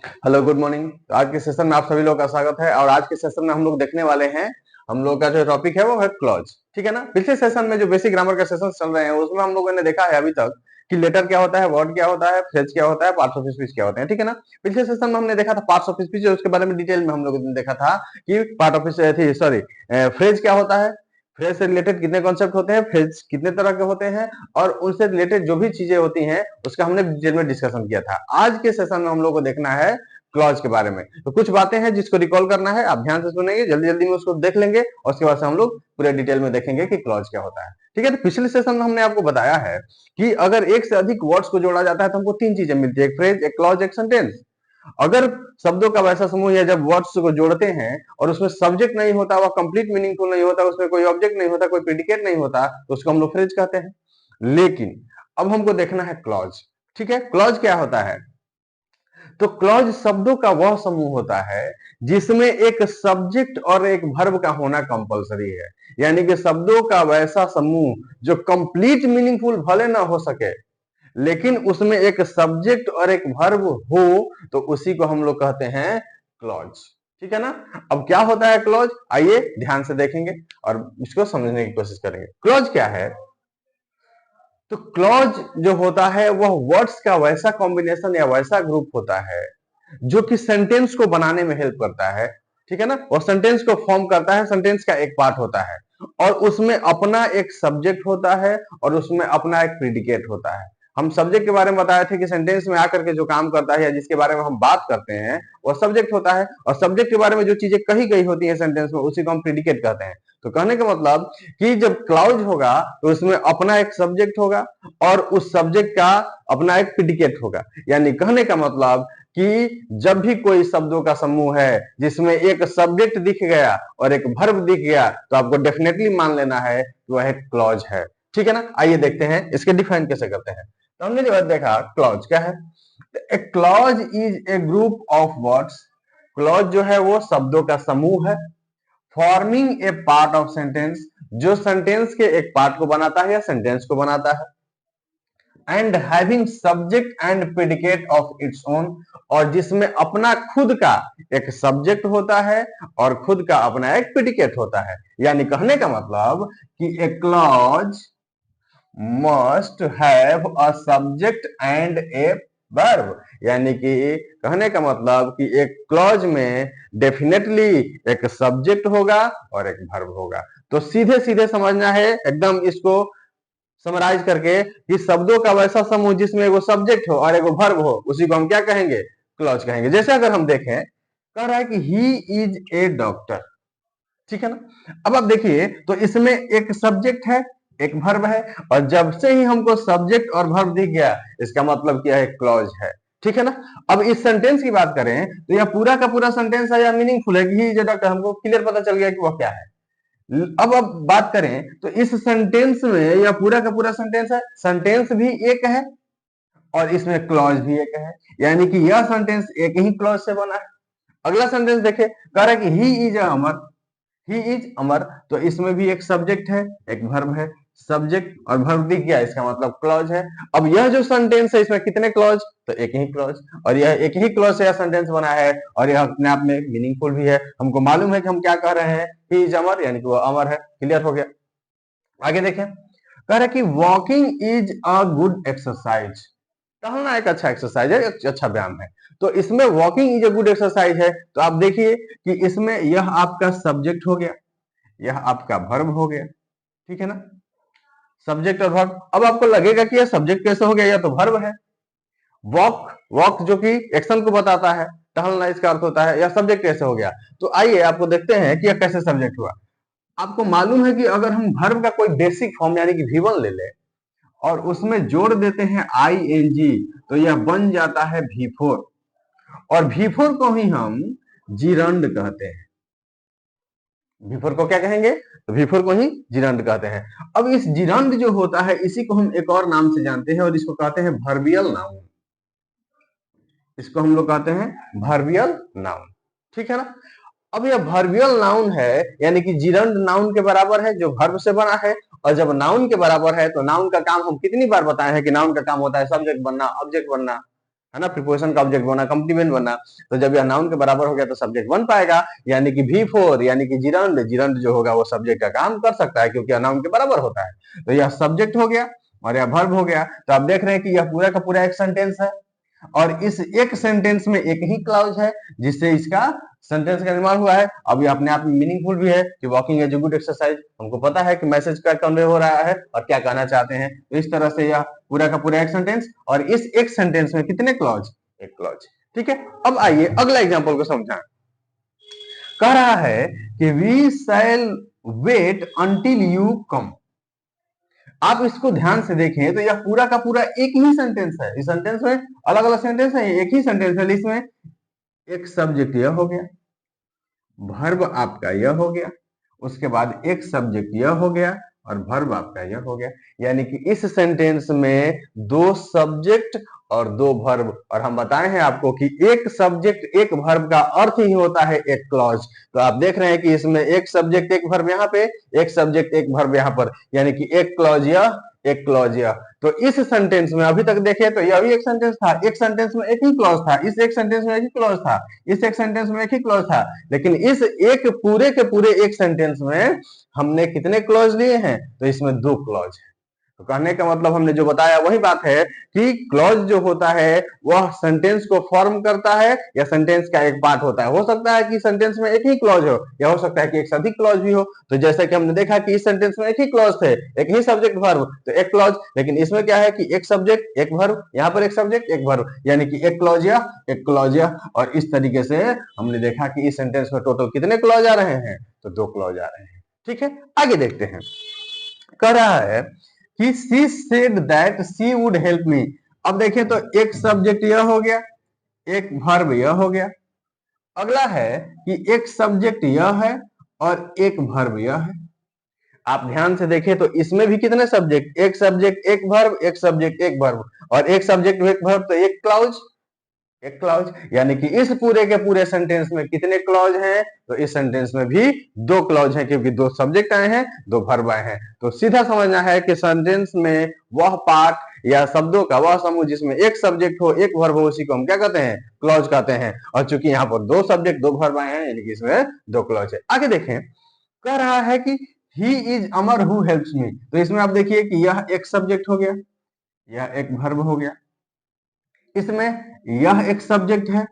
Hello good morning. तो आज के सेशन में आप सभी लोग का स्वागत है और आज के सेशन में हम लोग देखने वाले हैं, हम लोग का जो टॉपिक है वो है क्लॉज। ठीक है ना। पिछले सेशन में जो बेसिक ग्रामर का सेशन चल रहे हैं उसमें हम लोगों ने देखा है अभी तक कि लेटर क्या होता है, वर्ड क्या होता है, फ्रेज क्या होता है, पार्ट्स ऑफ स्पीच क्या होते हैं। ठीक है ना। पिछले सेशन में हमने देखा था पार्ट्स ऑफ स्पीच, उसके बारे में डिटेल में हम लोगों ने देखा था कि पार्ट ऑफ सॉरी फ्रेज क्या होता है, फ्रेज से रिलेटेड कितने कॉन्सेप्ट होते हैं, फ्रेज कितने तरह के होते हैं और उनसे रिलेटेड जो भी चीजें होती हैं उसका हमने डिटेल में डिस्कशन किया था। आज के सेशन में हम लोग को देखना है क्लॉज के बारे में। तो कुछ बातें हैं जिसको रिकॉल करना है, आप ध्यान से सुनेंगे, जल्दी जल्दी में उसको देख लेंगे और उसके बाद से हम लोग पूरे डिटेल में देखेंगे कि क्लॉज क्या होता है। ठीक है। तो पिछले सेशन में हमने आपको बताया है कि अगर एक से अधिक वर्ड्स को जोड़ा जाता है तो हमको तीन चीजें मिलती है, एक फ्रेज, एक क्लॉज, एक सेंटेंस। अगर शब्दों का वैसा समूह है जब वर्ड्स को जोड़ते हैं और उसमें सब्जेक्ट नहीं होता, वह कंप्लीट मीनिंगफुल नहीं होता, उसमें कोई ऑब्जेक्ट नहीं होता, कोई प्रेडिकेट नहीं होता, तो उसको हम लोग फ्रेज कहते हैं। लेकिन अब हमको देखना है क्लॉज। ठीक है। क्लॉज क्या होता है? तो क्लॉज शब्दों का वह समूह होता है जिसमें एक सब्जेक्ट और एक वर्ब का होना कंपलसरी है। यानी कि शब्दों का वैसा समूह जो कंप्लीट मीनिंगफुल भले ना हो सके लेकिन उसमें एक सब्जेक्ट और एक वर्ब हो, तो उसी को हम लोग कहते हैं क्लॉज। ठीक है ना। अब क्या होता है क्लॉज, आइए ध्यान से देखेंगे और इसको समझने की कोशिश करेंगे। क्लॉज क्या है? तो क्लॉज जो होता है वह वर्ड्स का वैसा कॉम्बिनेशन या वैसा ग्रुप होता है जो कि सेंटेंस को बनाने में हेल्प करता है। ठीक है ना। वो सेंटेंस को फॉर्म करता है, सेंटेंस का एक पार्ट होता है और उसमें अपना एक सब्जेक्ट होता है और उसमें अपना एक प्रीडिकेट होता है। हम सब्जेक्ट के बारे में बताए थे कि सेंटेंस में आकर के जो काम करता है या जिसके बारे में हम बात करते हैं वो सब्जेक्ट होता है और सब्जेक्ट के बारे में जो चीजें कही गई होती है सेंटेंस में उसी को हम प्रीडिकेट कहते हैं। तो कहने का मतलब कि जब क्लाउज होगा तो उसमें अपना एक सब्जेक्ट होगा और उस सब्जेक्ट का अपना एक प्रीडिकेट होगा। यानी कहने का मतलब कि जब भी कोई शब्दों का समूह है जिसमें एक सब्जेक्ट दिख गया और एक वर्ब दिख गया तो आपको डेफिनेटली मान लेना है कि वह एक क्लॉज है। ठीक है ना। आइए देखते हैं इसके डिफाइन कैसे करते हैं। तो हमने जो देखा क्लॉज क्या है। ए clause is a group of words. Clause जो है वो शब्दों का समूह है forming a part of sentence, जो सेंटेंस के एक पार्ट को बनाता है या सेंटेंस को बनाता है, and having subject and predicate of its own, और जिसमें अपना खुद का एक सब्जेक्ट होता है और खुद का अपना एक प्रेडिकेट होता है। यानी कहने का मतलब कि ए clause must have a subject and a verb. यानी कि कहने का मतलब कि एक क्लॉज में डेफिनेटली एक सब्जेक्ट होगा और एक वर्ब होगा। तो सीधे सीधे समझना है एकदम इसको समराइज करके कि शब्दों का वैसा समूह जिसमें एगो सब्जेक्ट हो और एगो वर्ब हो उसी को हम क्या कहेंगे? क्लॉज कहेंगे। जैसे अगर हम देखें, कह रहा है कि ही इज ए डॉक्टर। ठीक है ना। अब आप देखिए तो इसमें एक सब्जेक्ट है, एक वर्ब है और जब से ही हमको सब्जेक्ट और वर्ब दिख गया इसका मतलब क्या है? क्लॉज है। ठीक है ना। अब इस सेंटेंस की बात करें तो यह पूरा का पूरा सेंटेंस है या मीनिंगफुल है कि ही इज ए डॉक्टर, हमको क्लियर पता चल गया कि वह क्या है। अब बात करें तो इस सेंटेंस में यह पूरा का पूरा सेंटेंस है, सेंटेंस भी एक है और इसमें क्लॉज भी एक है। यानी कि यह सेंटेंस एक ही क्लॉज से बना है। अगला सेंटेंस देखे, कह रहा है कि ही इज अमर। ही इज अमर, तो इसमें भी एक सब्जेक्ट है, एक वर्ब है। सब्जेक्ट और वर्ब दिख गया इसका मतलब क्लॉज है। अब यह जो सेंटेंस है इसमें कितने क्लॉज? तो एक ही क्लॉज। और यह एक ही क्लॉज से यह सेंटेंस बना है और यह अपने आप में मीनिंगफुल भी है। हमको मालूम है कि हम क्या कह रहे हैं, ही इज अमर यानी कि वो अमर है। क्लियर हो गया। आगे देखें, कह रहा है कि walking is a good exercise. टहलना एक अच्छा एक्सरसाइज है, एक अच्छा व्यायाम है। तो इसमें walking is a good exercise है तो आप देखिए कि इसमें यह आपका सब्जेक्ट हो गया, यह आपका वर्ब हो गया। ठीक है ना। सब्जेक्ट और वर्ब। अब आपको लगेगा कि यह सब्जेक्ट कैसे हो गया, यह तो वर्ब है। वॉक, वॉक जो कि एक्शन को बताता है, टहलना इसका अर्थ होता है, यह सब्जेक्ट कैसे हो गया? तो आइए आपको देखते हैं कि यह कैसे सब्जेक्ट हुआ। आपको मालूम है कि अगर हम वर्ब का कोई बेसिक फॉर्म यानी कि V1 ले ले और उसमें जोड़ देते हैं ING तो यह बन जाता है V4 और V4 को ही हम जिरंड कहते हैं। V4 को क्या कहेंगे? तो V4 को ही जिरंड कहते हैं। अब इस जिरंड जो होता है इसी को हम एक और नाम से जानते हैं और इसको कहते हैं वर्बियल नाउन। इसको हम लोग कहते हैं वर्बियल नाउन। ठीक है ना। अब यह वर्बियल नाउन है यानी कि जिरंड नाउन के बराबर है जो वर्ब से बना है और जब नाउन के बराबर है तो नाउन का काम हम कितनी बार बताए हैं कि नाउन का काम होता है सब्जेक्ट बनना, ऑब्जेक्ट बनना, है ना, प्रीपोजिशन का ऑब्जेक्ट बनना, कंप्लीमेंट बनना। तो जब यह नाउन के बराबर हो गया तो सब्जेक्ट बन पाएगा, यानी कि V4 यानी कि जिरंड, जिरंड जो होगा वो सब्जेक्ट का काम कर सकता है क्योंकि नाउन के बराबर होता है। तो यह सब्जेक्ट हो गया और यह वर्ब हो गया। तो आप देख रहे हैं कि यह पूरा का पूरा एक सेंटेंस है और इस एक सेंटेंस में एक ही क्लॉज है जिससे इसका सेंटेंस का निर्माण हुआ है। अब ये अपने आप में मीनिंगफुल भी है कि walking is a good exercise, हमको पता है कि मैसेज क्या कन्वे हो रहा है और क्या कहना चाहते हैं। तो इस तरह से यह पूरा का पूरा एक सेंटेंस और इस एक सेंटेंस में कितने क्लॉज, एक क्लॉज। ठीक है, अब आइए अगला एग्जांपल को समझाएं। कह रहा है कि we shall wait until you come. आप इसको ध्यान से देखें तो यह पूरा का पूरा एक ही सेंटेंस है। इस सेंटेंस में अलग अलग सेंटेंस है, एक ही सेंटेंस है। इसमें एक सब्जेक्ट यह हो गया, वर्ब आपका यह हो गया, उसके बाद एक सब्जेक्ट यह हो गया और वर्ब आपका यह हो गया। यानी कि इस सेंटेंस में दो सब्जेक्ट और दो वर्ब। और हम बताए हैं आपको कि एक सब्जेक्ट एक वर्ब का अर्थ ही होता है एक क्लॉज। तो आप देख रहे हैं कि इसमें एक सब्जेक्ट एक वर्ब यहाँ पे, एक सब्जेक्ट एक वर्ब यहाँ पर, यानी कि एक क्लॉज यह, एक क्लॉज यह। तो इस सेंटेंस में अभी तक देखे तो यह भी एक सेंटेंस था, एक सेंटेंस में एक ही क्लॉज था, इस एक सेंटेंस में एक ही क्लॉज था, इस एक सेंटेंस में एक ही क्लॉज था। लेकिन इस एक पूरे के पूरे एक सेंटेंस में हमने कितने क्लॉज लिए हैं? तो इसमें दो क्लॉज है। तो कहने का मतलब हमने जो बताया वही बात है कि क्लॉज जो होता है वह सेंटेंस को फॉर्म करता है या सेंटेंस का एक पार्ट होता है। हो सकता है कि सेंटेंस में एक ही क्लॉज हो या हो सकता है कि एक से अधिक क्लॉज भी हो। तो जैसे कि हमने देखा कि इस सेंटेंस में एक ही क्लॉज थे, एक ही सब्जेक्ट वर्ब, तो एक क्लॉज। लेकिन इसमें क्या है कि एक सब्जेक्ट एक वर्ब, यहाँ पर एक सब्जेक्ट एक वर्ब, यानी कि एक क्लॉज या एक क्लॉज या। और इस तरीके से हमने देखा कि इस सेंटेंस में टोटल कितने क्लॉज आ रहे हैं? तो दो क्लॉज आ रहे हैं। ठीक है, आगे देखते हैं। कह रहा है कि she said that she would help me। अब देखें तो एक सब्जेक्ट यह हो गया, एक वर्ब यह हो गया। अगला है कि एक सब्जेक्ट यह है और एक वर्ब यह है। आप ध्यान से देखें तो इसमें भी कितने सब्जेक्ट, एक सब्जेक्ट एक वर्ब, एक सब्जेक्ट एक वर्ब और एक सब्जेक्ट एक वर्ब, तो एक क्लॉज, एक क्लॉज। यानी कि इस पूरे के पूरे सेंटेंस में कितने क्लॉज हैं? तो इस सेंटेंस में भी दो क्लॉज हैं क्योंकि दो सब्जेक्ट आए हैं, दो वर्ब आए हैं। तो सीधा समझना है कि सेंटेंस में वह पार्ट या शब्दों का वह समूह जिसमें एक सब्जेक्ट हो एक वर्ब हो उसी को हम क्या कहते हैं? क्लॉज कहते हैं। और चूंकि यहाँ पर दो सब्जेक्ट दो वर्ब आए हैं यानी कि इसमें दो क्लॉज है। आगे देखें, कह रहा है कि ही इज अमर हु हेल्प्स मी। तो इसमें आप देखिए कि यह एक सब्जेक्ट हो गया, यह एक वर्ब हो गया, इसमें यह एक सब्जेक्ट है,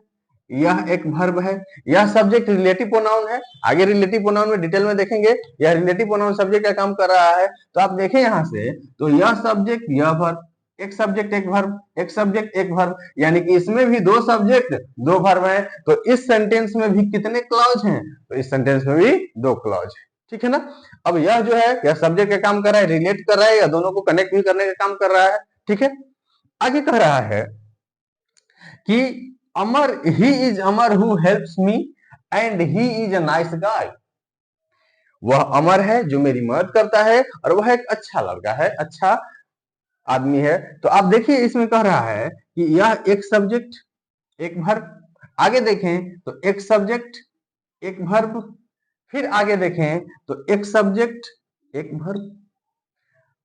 यह एक वर्ब है, यह सब्जेक्ट रिलेटिव प्रोनाउन है। आगे रिलेटिव प्रोनाउन में डिटेल में देखेंगे, यह रिलेटिव प्रोनाउन सब्जेक्ट का काम कर रहा है। तो आप देखें यहां से तो यह सब्जेक्ट यह वर्ब, एक सब्जेक्ट एक वर्ब, एक सब्जेक्ट एक वर्ब, यानी कि इसमें भी दो सब्जेक्ट दो वर्ब है। तो इस सेंटेंस में भी कितने क्लॉज हैं? तो इस सेंटेंस में भी दो क्लॉज है। ठीक है ना। अब यह जो है यह सब्जेक्ट का काम कर रहा है, रिलेट कर रहा है या दोनों को कनेक्ट भी करने का काम कर रहा है। ठीक है, आगे कह रहा है कि Amar, he is Amar who helps me and he is a nice guy. वह अमर है जो मेरी मदद करता है और वह एक अच्छा लड़का है, अच्छा आदमी है। तो आप देखिए इसमें कह रहा है कि यह एक सब्जेक्ट एक वर्ब, आगे देखें तो एक सब्जेक्ट एक वर्ब, फिर आगे देखें तो एक सब्जेक्ट एक वर्ब।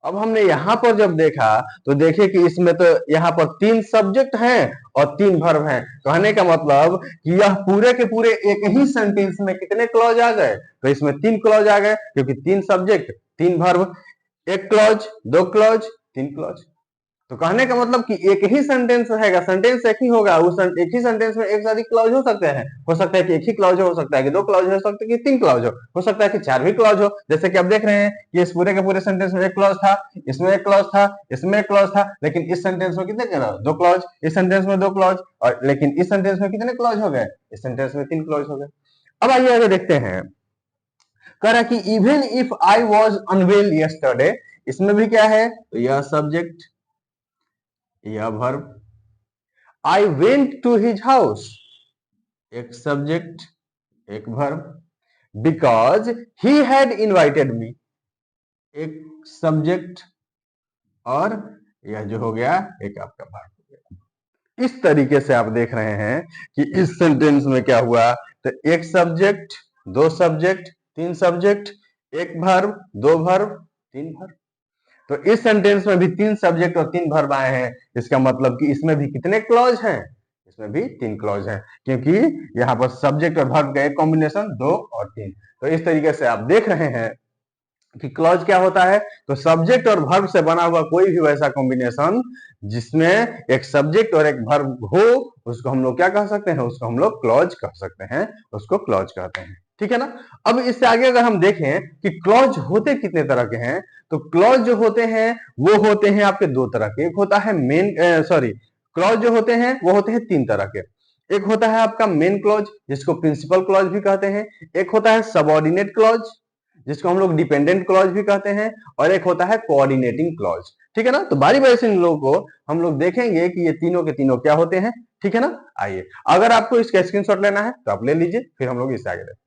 अब हमने यहां पर जब देखा तो देखे कि इसमें तो यहाँ पर तीन सब्जेक्ट हैं और तीन वर्ब हैं। कहने का मतलब कि यह पूरे के पूरे एक ही सेंटेंस में कितने क्लॉज आ गए? तो इसमें तीन क्लॉज आ गए क्योंकि तीन सब्जेक्ट तीन वर्ब, एक क्लॉज दो क्लॉज तीन क्लॉज। तो कहने का मतलब कि एक ही सेंटेंस रहेगा, सेंटेंस एक ही होगा, उस एक ही सेंटेंस में एक से अधिक क्लॉज हो सकते हैं। हो सकता है कि एक ही क्लॉज हो सकता है कि दो क्लॉज हो सकता है कि तीन क्लॉज हो सकता है कि चार भी क्लॉज हो। जैसे कि आप देख रहे हैं कि इस पूरे के पूरे सेंटेंस में एक क्लॉज था, इसमें एक क्लॉज था, इसमें एक क्लॉज था, लेकिन इस सेंटेंस में कितने दो क्लॉज, इस सेंटेंस में दो क्लॉज, और लेकिन इस सेंटेंस में कितने क्लॉज हो गए? इस सेंटेंस में तीन क्लॉज हो गए। अब आइए आगे देखते हैं। कह रहा कि even if I was unwell yesterday, इसमें भी क्या है? तो यह सब्जेक्ट यह verb, I went to his house, एक सब्जेक्ट एक verb, because he had invited me, एक सब्जेक्ट और यह जो हो गया एक आपका वर्ब हो गया। इस तरीके से आप देख रहे हैं कि इस सेंटेंस में क्या हुआ? तो एक सब्जेक्ट दो सब्जेक्ट तीन सब्जेक्ट, एक वर्ब दो वर्ब तीन वर्ब। तो इस सेंटेंस में भी 3 सब्जेक्ट और 3 वर्ब आए हैं। इसका मतलब कि इसमें भी कितने क्लॉज हैं? इसमें भी 3 क्लॉज हैं, क्योंकि यहाँ पर सब्जेक्ट और वर्ब का एक कॉम्बिनेशन 2 और 3। तो इस तरीके से आप देख रहे हैं कि क्लॉज क्या होता है। तो सब्जेक्ट और वर्ब से बना हुआ कोई भी वैसा कॉम्बिनेशन जिसमें एक सब्जेक्ट और एक वर्ब हो, उसको हम लोग क्या कह सकते हैं? उसको हम लोग क्लॉज कह सकते हैं, उसको क्लॉज कहते हैं। ठीक है ना। अब इससे आगे अगर हम देखें कि क्लॉज होते कितने तरह के हैं, तो क्लॉज जो होते हैं वो होते हैं आपके 2 तरह के। एक होता है क्लॉज जो होते हैं वो होते हैं 3 तरह के। एक होता है आपका मेन क्लॉज, जिसको प्रिंसिपल क्लॉज भी कहते हैं। एक होता है सबऑर्डिनेट क्लॉज, जिसको हम लोग डिपेंडेंट क्लॉज भी कहते हैं। और एक होता है कोऑर्डिनेटिंग क्लॉज। ठीक है ना। तो बारी बारी से इन लोगों को हम लोग देखेंगे कि ये तीनों के तीनों क्या होते हैं। ठीक है ना। आइए, अगर आपको इसका स्क्रीनशॉट लेना है तो आप ले लीजिए, फिर हम लोग इससे आगे देखते हैं।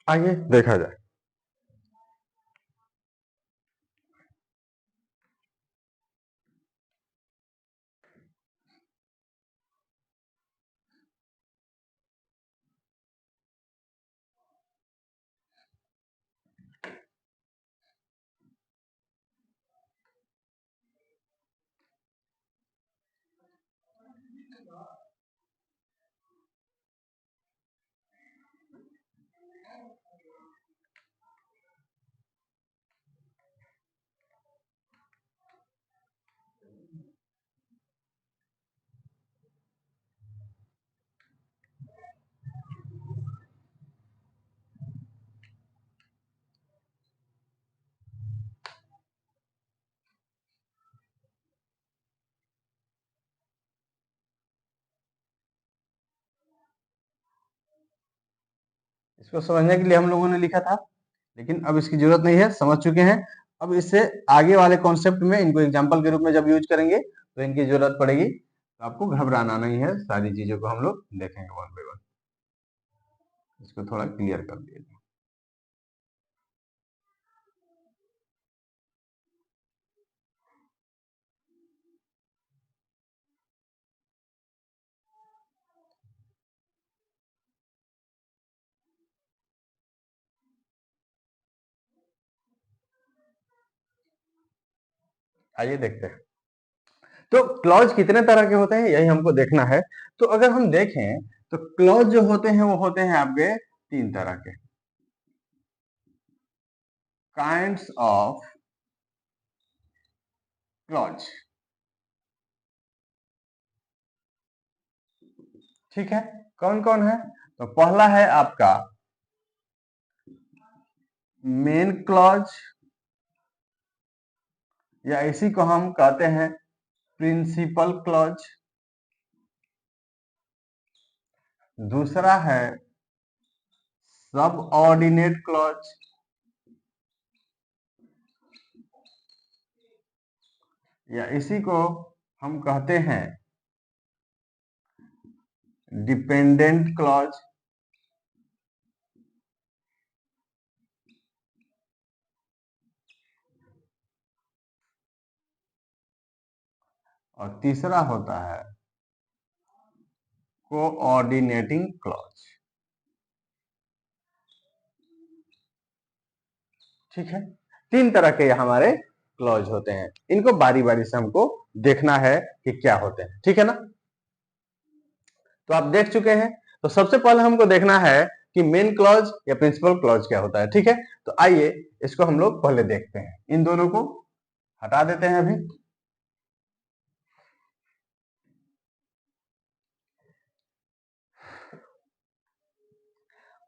आइए देखा जाए। इसको समझने के लिए हम लोगों ने लिखा था, लेकिन अब इसकी जरूरत नहीं है, समझ चुके हैं। अब इससे आगे वाले कॉन्सेप्ट में इनको एग्जाम्पल के रूप में जब यूज करेंगे तो इनकी जरूरत पड़ेगी। तो आपको घबराना नहीं है, सारी चीजों को हम लोग देखेंगे वन बाय वन। इसको थोड़ा क्लियर कर दिया। आइए देखते हैं। तो क्लॉज कितने तरह के होते हैं यही हमको देखना है। तो अगर हम देखें तो क्लॉज जो होते हैं वो होते हैं आपके 3 तरह के। Kinds of clause. ठीक है। कौन कौन है? तो पहला है आपका मेन क्लॉज, या इसी को हम कहते हैं प्रिंसिपल क्लॉज। दूसरा है सब ऑर्डिनेट क्लॉज, या इसी को हम कहते हैं डिपेंडेंट क्लॉज। और तीसरा होता है कोऑर्डिनेटिंग क्लॉज। ठीक है। 3 तरह के हमारे क्लॉज होते हैं, इनको बारी बारी से हमको देखना है कि क्या होते हैं। ठीक है ना। तो आप देख चुके हैं। तो सबसे पहले हमको देखना है कि मेन क्लॉज या प्रिंसिपल क्लॉज क्या होता है। ठीक है। तो आइए इसको हम लोग पहले देखते हैं। इन दोनों को हटा देते हैं अभी।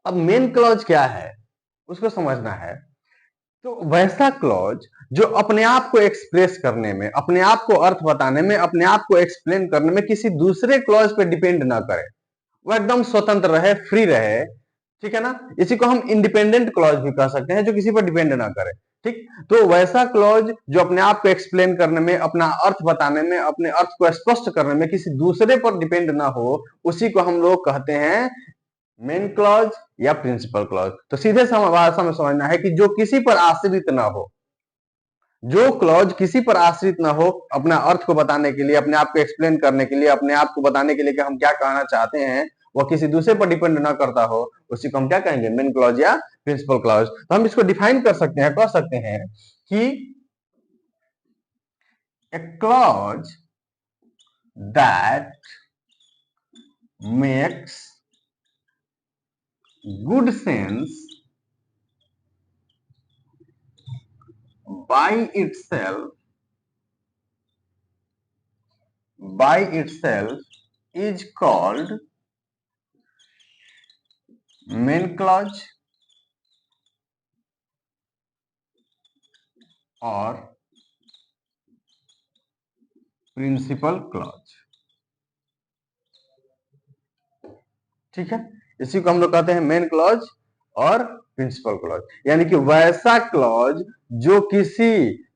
अब मेन क्लॉज क्या है उसको समझना है। तो वैसा क्लॉज जो अपने आप को एक्सप्रेस करने में, अपने आप को अर्थ बताने में, अपने आप को एक्सप्लेन करने में किसी दूसरे क्लॉज पे डिपेंड ना करे, वो एकदम स्वतंत्र रहे, फ्री रहे। ठीक है ना। इसी को हम इंडिपेंडेंट क्लॉज भी कह सकते हैं, जो किसी पर डिपेंड ना करे। ठीक। तो वैसा क्लॉज जो अपने आप को एक्सप्लेन करने में, अपना अर्थ बताने में, अपने अर्थ को स्पष्ट करने में किसी दूसरे पर डिपेंड ना हो, उसी को हम लोग कहते हैं मेन क्लॉज या प्रिंसिपल क्लॉज। तो सीधे भाषा में समझना है कि जो किसी पर आश्रित ना हो, जो क्लॉज किसी पर आश्रित ना हो, अपना अर्थ को बताने के लिए, अपने आप को एक्सप्लेन करने के लिए, अपने आप को बताने के लिए कि हम क्या कहना चाहते हैं, वह किसी दूसरे पर डिपेंड ना करता हो, उसी को हम क्या कहेंगे, मेन क्लॉज या प्रिंसिपल क्लॉज। तो हम इसको डिफाइन कर सकते हैं, कह सकते हैं कि a clause that makes good sense by itself is called main clause और प्रिंसिपल क्लॉज। ठीक है, इसी को हम लोग कहते हैं मेन क्लॉज और प्रिंसिपल क्लॉज, यानी कि वैसा क्लॉज जो किसी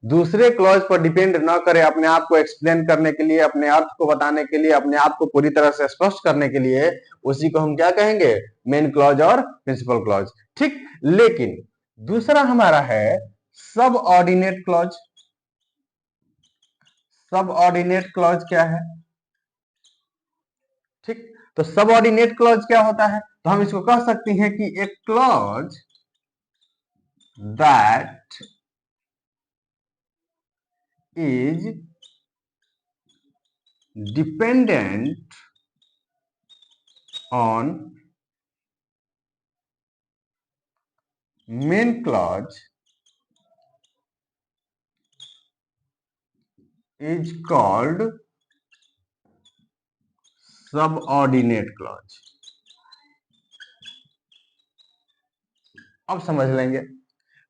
दूसरे क्लॉज पर डिपेंड ना करे, अपने आप को एक्सप्लेन करने के लिए, अपने अर्थ को बताने के लिए, अपने आप को पूरी तरह से स्पष्ट करने के लिए, उसी को हम क्या कहेंगे, मेन क्लॉज और प्रिंसिपल क्लॉज। ठीक, लेकिन दूसरा हमारा है सब ऑर्डिनेट क्लॉज। सब ऑर्डिनेट क्लॉज क्या है? ठीक, तो सब ऑर्डिनेट क्लॉज क्या होता है? तो हम इसको कह सकते हैं कि एक clause that is dependent on main clause is called subordinate clause. अब समझ लेंगे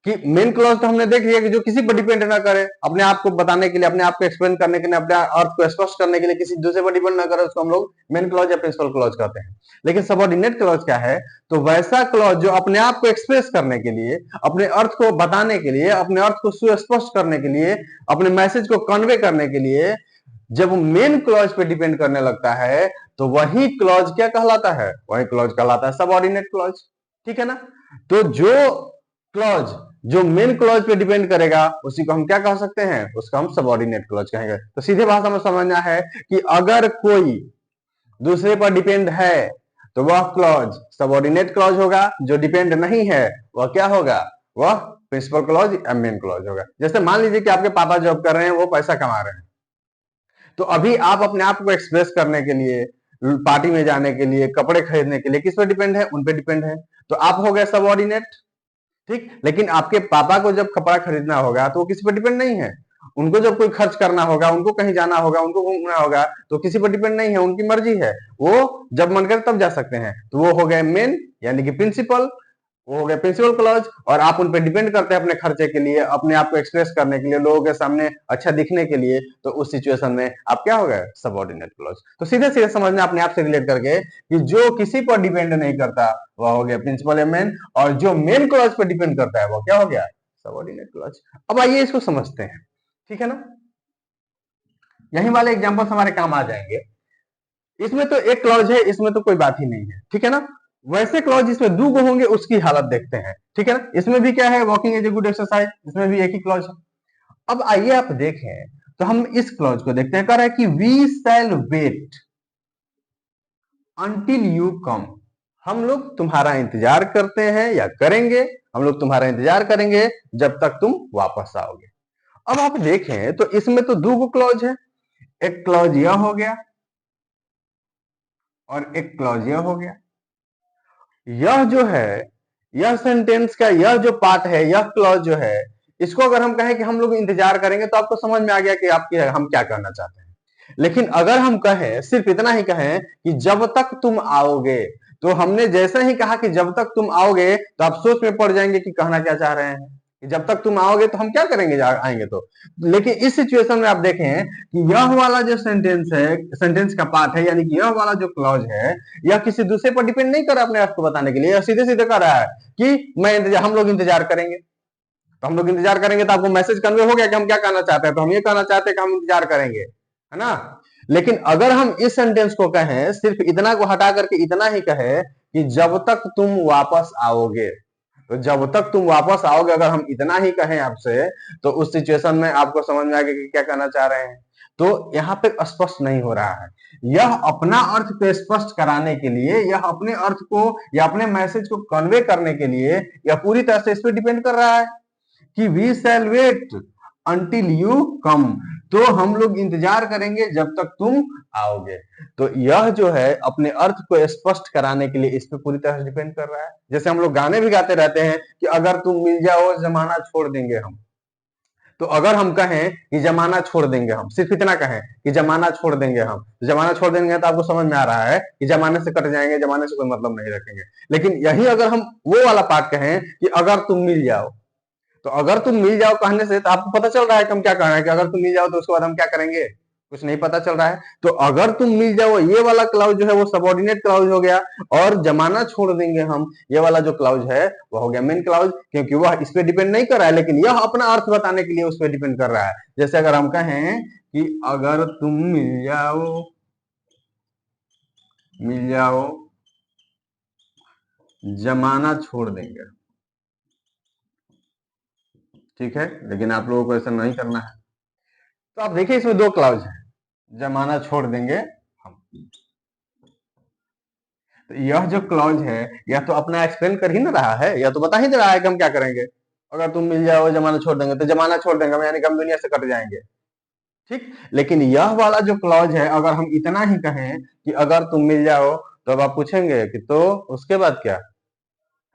कि मेन क्लॉज तो हमने देख लिया कि जो किसी पर डिपेंड ना करे, अपने आप को बताने के लिए, अपने आप को एक्सप्लेन करने के लिए, अपने अर्थ को स्पष्ट करने के लिए किसी दूसरे पर डिपेंड ना करे, उसको हम लोग मेन क्लॉज या प्रिंसिपल क्लॉज कहते हैं। लेकिन सबऑर्डिनेट क्लॉज क्या है? तो वैसा क्लॉज जो अपने आप को एक्सप्रेस करने के लिए, अपने अर्थ को बताने के लिए, अपने अर्थ को सुस्पष्ट करने के लिए, अपने मैसेज को कन्वे करने के लिए जब मेन क्लॉज पे डिपेंड करने लगता है, तो वही क्लॉज क्या कहलाता है? वही क्लॉज कहलाता है सबऑर्डिनेट क्लॉज। ठीक है ना? तो जो क्लॉज जो मेन क्लॉज पे डिपेंड करेगा, उसी को हम क्या कह सकते हैं? उसको हम सबऑर्डिनेट क्लॉज कहेंगे। तो सीधे भाषा में समझना है कि अगर कोई दूसरे पर डिपेंड है तो वह क्लॉज सबऑर्डिनेट क्लॉज होगा, जो डिपेंड नहीं है वह क्या होगा? वह प्रिंसिपल क्लॉज या मेन क्लॉज होगा। जैसे मान लीजिए कि आपके पापा जॉब कर रहे हैं, वो पैसा कमा रहे हैं, तो अभी आप अपने आप को एक्सप्रेस करने के लिए, पार्टी में जाने के लिए, कपड़े खरीदने के लिए किस पे डिपेंड है? उन पे डिपेंड है, तो आप हो गए सबऑर्डिनेट। ठीक, लेकिन आपके पापा को जब कपड़ा खरीदना होगा तो वो किसी पर डिपेंड नहीं है। उनको जब कोई खर्च करना होगा, उनको कहीं जाना होगा, उनको घूमना होगा, तो किसी पर डिपेंड नहीं है, उनकी मर्जी है, वो जब मन करे तब जा सकते हैं। तो वो हो गए मेन यानी कि प्रिंसिपल, वो हो गया प्रिंसिपल क्लॉज, और आप उन पे डिपेंड करते हैं अपने खर्चे के लिए, अपने आप को एक्सप्रेस करने के लिए, लोगों के सामने अच्छा दिखने के लिए, तो उस सिचुएशन में आप क्या हो गए? Subordinate clause. तो सीधे सीधे समझना अपने आप से रिलेट करके कि जो किसी पर डिपेंड नहीं करता वह हो गया प्रिंसिपल या मेन, और जो मेन क्लॉज पर डिपेंड करता है वो क्या हो गया? Subordinate clause. अब आइए इसको समझते हैं, ठीक है ना? यही वाले एग्जांपल्स हमारे काम आ जाएंगे। इसमें तो एक क्लॉज है, इसमें तो कोई बात ही नहीं है, ठीक है ना? वैसे क्लॉज जिसमें दो गो होंगे उसकी हालत देखते हैं, ठीक है ना? इसमें भी क्या है? Walking is a good exercise, इसमें भी एक ही क्लॉज है। अब आइए आप देखें, तो हम इस क्लॉज को देखते हैं। कह रहा है कि we shall wait until you come. हम लोग तुम्हारा इंतजार करते हैं या करेंगे, हम लोग तुम्हारा इंतजार करेंगे जब तक तुम वापस आओगे। अब आप देखें तो इसमें तो दो गो क्लॉज है, एक क्लॉज यह हो गया और एक क्लॉज यह हो गया। यह जो है, यह सेंटेंस का यह जो पार्ट है, यह क्लॉज जो है, इसको अगर हम कहें कि हम लोग इंतजार करेंगे, तो आपको समझ में आ गया कि हम क्या कहना चाहते हैं। लेकिन अगर हम कहें, सिर्फ इतना ही कहें कि जब तक तुम आओगे, तो हमने जैसे ही कहा कि जब तक तुम आओगे, तो आप सोच में पड़ जाएंगे कि कहना क्या चाह रहे हैं कि जब तक तुम आओगे तो हम क्या करेंगे आएंगे तो। लेकिन इस सिचुएशन में आप देखें कि यह वाला जो सेंटेंस है, सेंटेंस का पार्ट है, यानी कि यह वाला जो क्लॉज है, यह किसी दूसरे पर डिपेंड नहीं कर रहा अपने आप को बताने के लिए, सीधे सीधे कर रहा है कि हम लोग इंतजार करेंगे। तो हम लोग इंतजार करेंगे, तो आपको मैसेज कन्वे हो गया कि हम क्या कहना चाहते हैं। तो हम ये कहना चाहते हैं कि हम इंतजार करेंगे, है ना? लेकिन अगर हम इस सेंटेंस को कहें, सिर्फ इतना को हटा करके इतना ही कहे कि जब तक तुम वापस आओगे, तो जब तक तुम वापस आओगे, अगर हम इतना ही कहें आपसे, तो उस सिचुएशन में आपको समझ में आएगा कि क्या कहना चाह रहे हैं। तो यहाँ पे स्पष्ट नहीं हो रहा है। यह अपना अर्थ को स्पष्ट कराने के लिए, यह अपने अर्थ को या अपने मैसेज को कन्वे करने के लिए, यह पूरी तरह से इस पे डिपेंड कर रहा है कि we shall wait until you come. तो हम लोग इंतजार करेंगे जब तक तुम आओगे। तो यह जो है अपने अर्थ को स्पष्ट कराने के लिए इस पे पूरी तरह से डिपेंड कर रहा है। जैसे हम लोग गाने भी गाते रहते हैं कि अगर तुम मिल जाओ जमाना छोड़ देंगे हम। तो अगर हम कहें कि जमाना छोड़ देंगे हम, सिर्फ इतना कहें कि जमाना छोड़ देंगे हम, जमाना छोड़ देंगे, तो आपको समझ में आ रहा है कि जमाने से कट जाएंगे, जमाने से कोई मतलब नहीं रखेंगे। लेकिन यही अगर हम वो वाला पार्ट कहें कि अगर तुम मिल जाओ, तो अगर तुम मिल जाओ कहने से तो आपको पता चल रहा है कि हम क्या कहना है कि अगर तुम मिल जाओ तो उसके बाद हम क्या करेंगे, कुछ नहीं पता चल रहा है। तो अगर तुम मिल जाओ ये वाला क्लाउज जो है वो सबऑर्डिनेट क्लाउज हो गया, और जमाना छोड़ देंगे हम ये वाला जो क्लाउज है वो हो गया मेन क्लाउज, क्योंकि वह इस पे डिपेंड नहीं कर रहा है, लेकिन यह अपना अर्थ बताने के लिए उस पर डिपेंड कर रहा है। जैसे अगर हम कहें कि अगर तुम मिल जाओ, मिल जाओ जमाना छोड़ देंगे, ठीक है, लेकिन आप लोगों को ऐसा नहीं करना है। तो आप देखिए इसमें दो क्लाउज है, जमाना छोड़ देंगे हम। तो यह जो क्लॉज है यह तो अपना एक्सप्लेन कर ही ना रहा है, यह तो बता ही दे रहा है कि हम क्या करेंगे। अगर तुम मिल जाओ जमाना छोड़ देंगे, तो जमाना छोड़ देंगे हम, यानी कि हम दुनिया से कट जाएंगे, ठीक। लेकिन यह वाला जो क्लॉज है, अगर हम इतना ही कहें कि अगर तुम मिल जाओ, तो अब आप पूछेंगे कि तो उसके बाद क्या,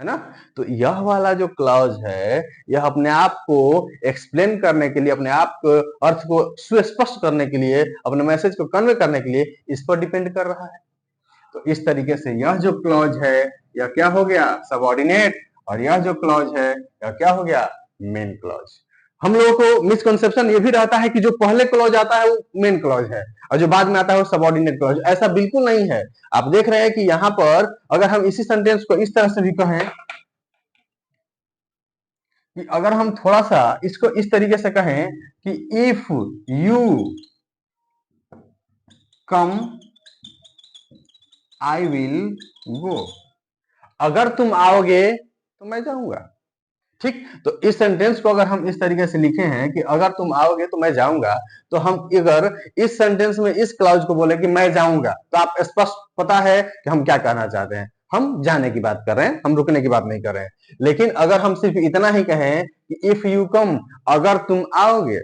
है ना। तो यह वाला जो क्लॉज है यह अपने आप को एक्सप्लेन करने के लिए, अपने आप को अर्थ को सुस्पष्ट करने के लिए, अपने मैसेज को कन्वे करने के लिए इस पर डिपेंड कर रहा है। तो इस तरीके से यह जो क्लॉज है यह क्या हो गया, सबऑर्डिनेट, और यह जो क्लॉज है यह क्या हो गया, मेन क्लॉज। हम लोगों को मिसकंसेप्शन ये भी रहता है कि जो पहले क्लॉज आता है वो मेन क्लॉज है, और जो बाद में आता है वो सबऑर्डिनेट क्लॉज। ऐसा बिल्कुल नहीं है। आप देख रहे हैं कि यहाँ पर अगर हम इसी सेंटेंस को इस तरह से भी कहें कि अगर हम थोड़ा सा इसको इस तरीके से कहें कि if you come I will go, अगर तुम आओगे तो मैं जाऊंगा, ठीक। तो इस सेंटेंस को अगर हम इस तरीके से लिखे हैं कि अगर तुम आओगे तो मैं जाऊंगा, तो हम अगर इस सेंटेंस में इस क्लाउज को बोले कि मैं जाऊंगा, तो आप स्पष्ट पता है कि हम क्या कहना चाहते हैं, हम जाने की बात कर रहे हैं, हम रुकने की बात नहीं कर रहे हैं। लेकिन अगर हम सिर्फ इतना ही कहें कि इफ यू कम, अगर तुम आओगे,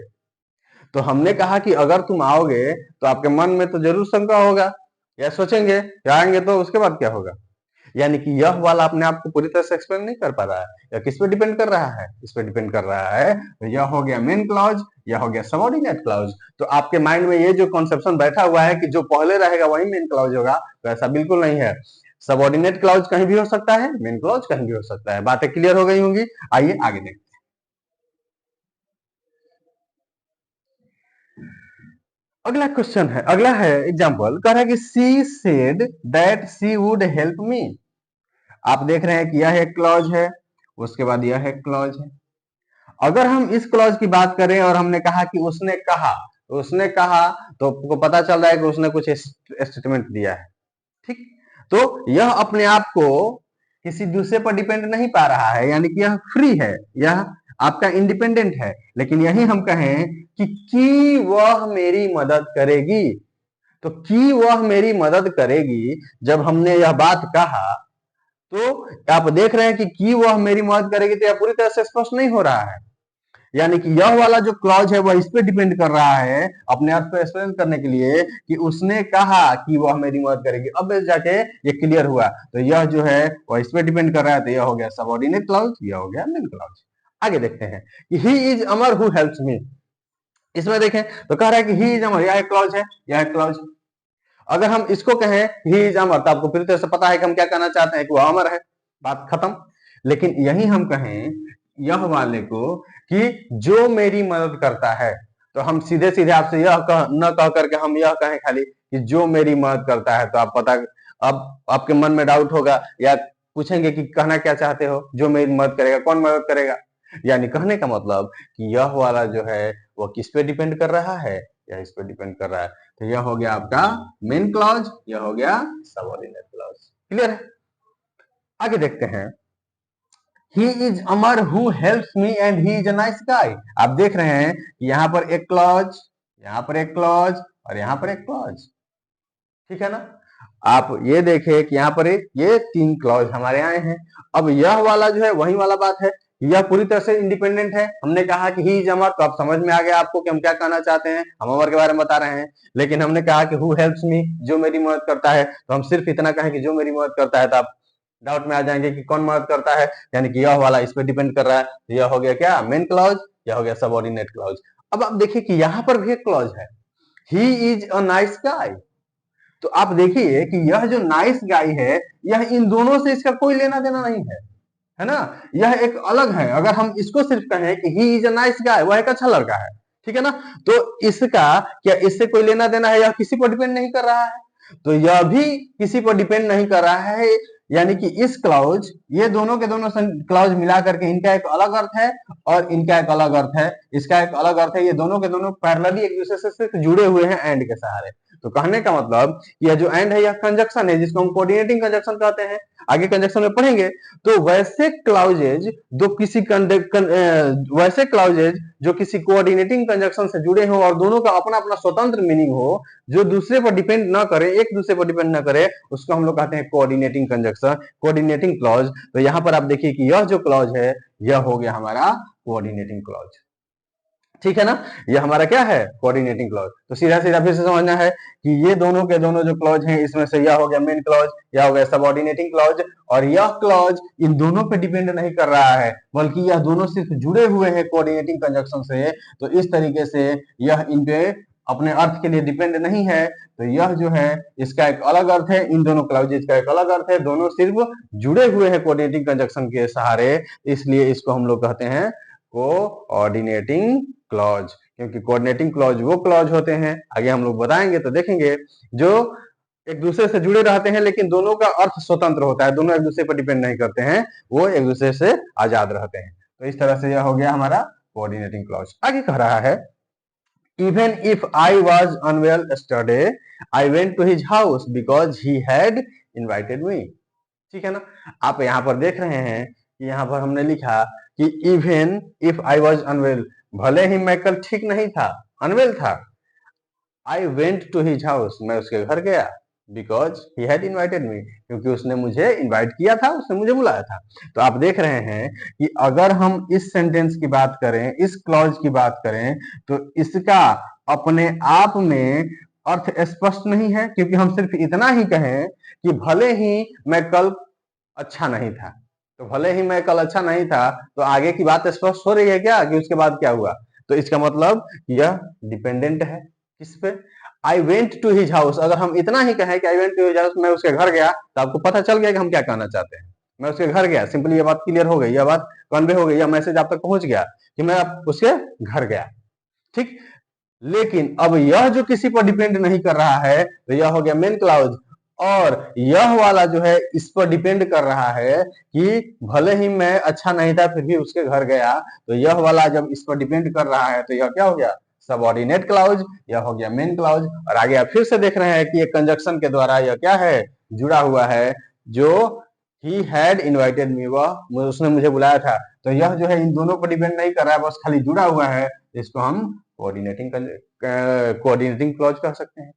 तो हमने कहा कि अगर तुम आओगे तो आपके मन में तो जरूर शंका होगा, या सोचेंगे कि आएंगे तो उसके बाद क्या होगा। यानी कि यह वाला अपने आप को पूरी तरह से एक्सप्लेन नहीं कर पा रहा है। या किस पे डिपेंड कर रहा है, इस पे डिपेंड कर रहा है। तो यह हो गया मेन क्लॉज, यह हो गया सबऑर्डिनेट क्लॉज। तो आपके माइंड में ये जो कॉन्सेप्शन बैठा हुआ है कि जो पहले रहेगा वही मेन क्लॉज होगा, तो ऐसा बिल्कुल नहीं है। सबऑर्डिनेट क्लॉज कहीं भी हो सकता है, मेन क्लॉज कहीं भी हो सकता है। बातें क्लियर हो गई होंगी। आइए आगे देखते हैं। अगला क्वेश्चन है, अगला है एग्जाम्पल, कह रहा है कि she said that she would help me. आप देख रहे हैं कि यह एक क्लॉज है, उसके बाद यह एक क्लॉज है। अगर हम इस क्लॉज की बात करें और हमने कहा कि उसने कहा, तो उसने कहा, तो आपको पता चल रहा है कि उसने कुछ स्टेटमेंट दिया है, ठीक। तो यह अपने आप को किसी दूसरे पर डिपेंड नहीं पा रहा है, यानी कि यह फ्री है, यह आपका इंडिपेंडेंट है। लेकिन यही हम कहें कि वह मेरी मदद करेगी, तो की वह मेरी मदद करेगी, जब हमने यह बात कहा, तो आप देख रहे हैं कि वह मेरी मदद करेगी, तो यह पूरी तरह से स्पष्ट नहीं हो रहा है। यानी कि यह वाला जो क्लॉज है वह इस पे डिपेंड कर रहा है, अपने अर्थ को एक्सप्लेन करने के लिए, कि उसने कहा कि वह मेरी मदद करेगी। अब जाके ये क्लियर हुआ, तो यह जो है वह इस पे डिपेंड कर रहा है, तो यह हो गया सबऑर्डिनेट क्लॉज, यह हो गया मेन क्लॉज। आगे देखते हैं कि ही इज अमर हु हेल्प्स मी। इसमें देखें तो कह रहा है कि ही इज अमर, यह एक क्लॉज है, यह एक क्लॉज। अगर हम इसको कहें ही इज अमर, तो आपको पूरी तरह से पता है कि हम क्या कहना चाहते हैं कि वह अमर है, बात खत्म। लेकिन यही हम कहें यह वाले को कि जो मेरी मदद करता है, तो हम सीधे सीधे आपसे यह न कह करके हम यह कहें खाली कि जो मेरी मदद करता है, तो आप पता, अब आपके मन में डाउट होगा या पूछेंगे कि कहना क्या चाहते हो, जो मेरी मदद करेगा, कौन मदद करेगा। यानी कहने का मतलब कि यह वाला जो है वो किस पे डिपेंड कर रहा है, या इस पे डिपेंड कर रहा है। तो यह हो गया आपका मेन क्लॉज, यह हो गया सबऑर्डिनेट क्लॉज। क्लियर है। आगे देखते हैं ही is Amar who helps me and he is a nice गाय। आप देख रहे हैं कि यहाँ पर एक क्लॉज, यहाँ पर एक क्लॉज और यहाँ पर एक क्लॉज, ठीक है ना। आप ये देखें कि यहाँ पर ये 3 क्लॉज हमारे आए हैं। अब यह वाला जो है वही वाला बात है, यह पूरी तरह से इंडिपेंडेंट है। हमने कहा कि ही इज अमर, तो अब समझ में आ गया आपको कि हम क्या कहना चाहते हैं, हम अमर के बारे में बता रहे हैं। लेकिन हमने कहा कि हु हेल्प्स मी, जो मेरी मदद करता है, तो हम सिर्फ इतना कहें कि जो मेरी मदद करता है, तो आप डाउट में आ जाएंगे कि कौन मदद करता है, यानी कि यह वाला इस पर डिपेंड कर रहा है। तो यह हो गया क्या, मेन क्लॉज, यह हो गया सबऑर्डिनेट क्लॉज। अब आप देखिए कि यहाँ पर भी एक क्लॉज है, ही इज अ नाइस गाय। तो आप देखिए कि यह जो नाइस गाय है, यह इन दोनों से इसका कोई लेना देना नहीं है ना। यह एक अलग है। अगर हम इसको सिर्फ कहें कि ही इज अ नाइस गाय, वह एक अच्छा लड़का है, ठीक है ना, तो इसका क्या इससे कोई लेना देना है, यह किसी पर डिपेंड नहीं कर रहा है। तो यह भी किसी पर डिपेंड नहीं कर रहा है, यानी कि इस क्लाउज, ये दोनों के दोनों क्लाउज मिला करके इनका एक अलग अर्थ है और इनका एक अलग अर्थ है, इसका एक अलग अर्थ है। ये दोनों के दोनों पैरेलली एक दूसरे से सिर्फ जुड़े हुए हैं एंड के सहारे। तो कहने का मतलब यह जो एंड है यह कंजक्शन है, जिसको हम कोऑर्डिनेटिंग कंजक्शन कहते हैं। आगे कंजक्शन में पढ़ेंगे। तो वैसे क्लाउजेज वैसे क्लाउजेज जो किसी कोऑर्डिनेटिंग कंजक्शन से जुड़े हो और दोनों का अपना अपना स्वतंत्र मीनिंग हो, जो दूसरे पर डिपेंड ना करे, एक दूसरे पर डिपेंड ना करे, उसको हम लोग कहते हैं कोऑर्डिनेटिंग कंजक्शन, कोऑर्डिनेटिंग क्लॉज। तो यहाँ पर आप देखिए कि यह जो क्लॉज है यह हो गया हमारा कोऑर्डिनेटिंग क्लॉज, ठीक है ना। ये हमारा क्या है, कोऑर्डिनेटिंग क्लॉज। तो सीधा सीधा फिर से समझना है कि ये दोनों के दोनों जो क्लॉज हैं, इसमें से यह हो गया मेन क्लॉज, यह हो गया सबऑर्डिनेटिंग क्लॉज, और यह क्लॉज इन दोनों पे डिपेंड नहीं कर रहा है, बल्कि यह दोनों सिर्फ जुड़े हुए हैं कोऑर्डिनेटिंग कंजक्शन से। तो इस तरीके से यह इन पे अपने अर्थ के लिए डिपेंड नहीं है। तो यह जो है इसका एक अलग अर्थ है, इन दोनों क्लॉजेज का एक अलग अर्थ है, दोनों सिर्फ जुड़े हुए हैं कोऑर्डिनेटिंग कंजक्शन के सहारे, इसलिए इसको हम लोग कहते हैं कोऑर्डिनेटिंग क्लॉज। क्योंकि कोऑर्डिनेटिंग क्लॉज वो क्लॉज होते हैं, आगे हम लोग बताएंगे तो देखेंगे, जो एक दूसरे से जुड़े रहते हैं लेकिन दोनों का अर्थ स्वतंत्र होता है, दोनों एक दूसरे पर डिपेंड नहीं करते हैं, वो एक दूसरे से आजाद रहते हैं। तो इस तरह से यह हो गया हमारा कोऑर्डिनेटिंग क्लॉज। आगे कह रहा है, even if I was unwell yesterday I went to his house because he had invited me, ठीक है ना। आप यहाँ पर देख रहे हैं कि यहाँ पर हमने लिखा कि even if I was unwell, भले ही मैं कल ठीक नहीं था, अनवेल था, I went to his house, मैं उसके घर गया, because he had invited me, क्योंकि उसने मुझे इन्वाइट किया था, उसने मुझे बुलाया था। तो आप देख रहे हैं कि अगर हम इस सेंटेंस की बात करें, इस क्लॉज की बात करें, तो इसका अपने आप में अर्थ स्पष्ट नहीं है, क्योंकि हम सिर्फ इतना ही कहें कि भले ही मैं कल अच्छा नहीं था, तो भले ही मैं कल अच्छा नहीं था, तो आगे की बात स्पष्ट हो रही है क्या कि उसके बाद क्या हुआ। तो इसका मतलब यह डिपेंडेंट है किस पे, I went to his house. अगर हम इतना ही कहें कि I went to his house, मैं उसके घर गया, तो आपको पता चल गया कि हम क्या कहना चाहते हैं। मैं उसके घर गया, सिंपली ये बात क्लियर हो गई, यह बात कन्वे हो गई, यह मैसेज आप तक पहुंच गया कि मैं उसके घर गया, ठीक। लेकिन अब यह जो किसी पर डिपेंड नहीं कर रहा है, तो यह हो गया मेन क्लाउज, और यह वाला जो है इस पर डिपेंड कर रहा है कि भले ही मैं अच्छा नहीं था फिर भी उसके घर गया। तो यह वाला जब इस पर डिपेंड कर रहा है तो यह क्या हो गया, सबऑर्डिनेट क्लाउज, यह हो गया मेन क्लाउज। और आगे आप फिर से देख रहे हैं कि एक कंजक्शन के द्वारा यह क्या है, जुड़ा हुआ है, जो ही हैड इन्वाइटेड मी, वह उसने मुझे बुलाया था। तो यह जो है इन दोनों पर डिपेंड नहीं कर रहा है, बस खाली जुड़ा हुआ है, इसको हम कोऑर्डिनेटिंग क्लॉज कह सकते हैं।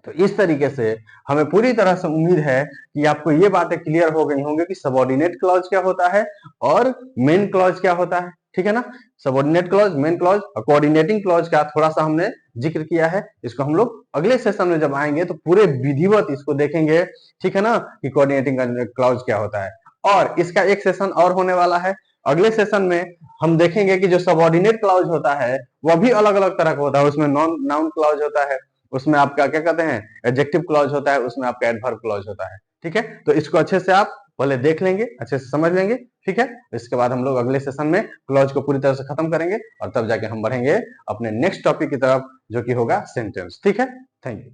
तो इस तरीके से हमें पूरी तरह से उम्मीद है कि आपको ये बातें क्लियर हो गई होंगी कि सबऑर्डिनेट क्लॉज क्या होता है और मेन क्लॉज क्या होता है, ठीक है ना। सबऑर्डिनेट क्लॉज, मेन क्लॉज और कोऑर्डिनेटिंग क्लॉज का थोड़ा सा हमने जिक्र किया है। इसको हम लोग अगले सेशन में जब आएंगे तो पूरे विधिवत इसको देखेंगे, ठीक है ना, कि कोऑर्डिनेटिंग क्लॉज क्या होता है। और इसका एक सेशन और होने वाला है, अगले सेशन में हम देखेंगे कि जो सबऑर्डिनेट क्लॉज होता है वह भी अलग अलग तरह का होता है। उसमें नाउन क्लॉज होता है, उसमें आपका क्या कहते हैं एडजेक्टिव क्लॉज होता है, उसमें आपका एडवर्ब क्लॉज होता है, ठीक है। तो इसको अच्छे से आप पहले देख लेंगे, अच्छे से समझ लेंगे, ठीक है। इसके बाद हम लोग अगले सेशन में क्लॉज को पूरी तरह से खत्म करेंगे और तब जाके हम बढ़ेंगे अपने नेक्स्ट टॉपिक की तरफ, जो कि होगा सेंटेंस, ठीक है। Thank you.